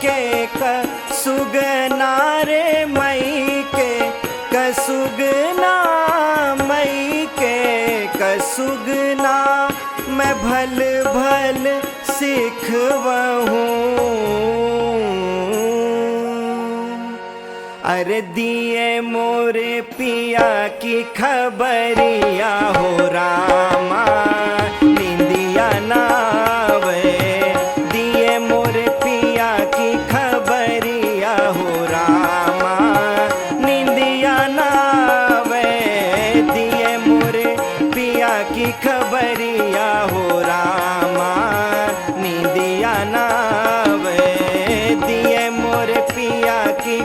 के कसुगना रे मई के कसुगना, मई के कसुगना मैं भल भल सिखवहूँ। अरे दिए मोरे पिया की खबरिया हो रामा निंदिया नावे। दिए मोरे पिया की खबरिया हो रामा निंदिया नावे। दिए मोरे पिया की खबरिया हो रामा निंदिया नावे। दिए मोरे पिया की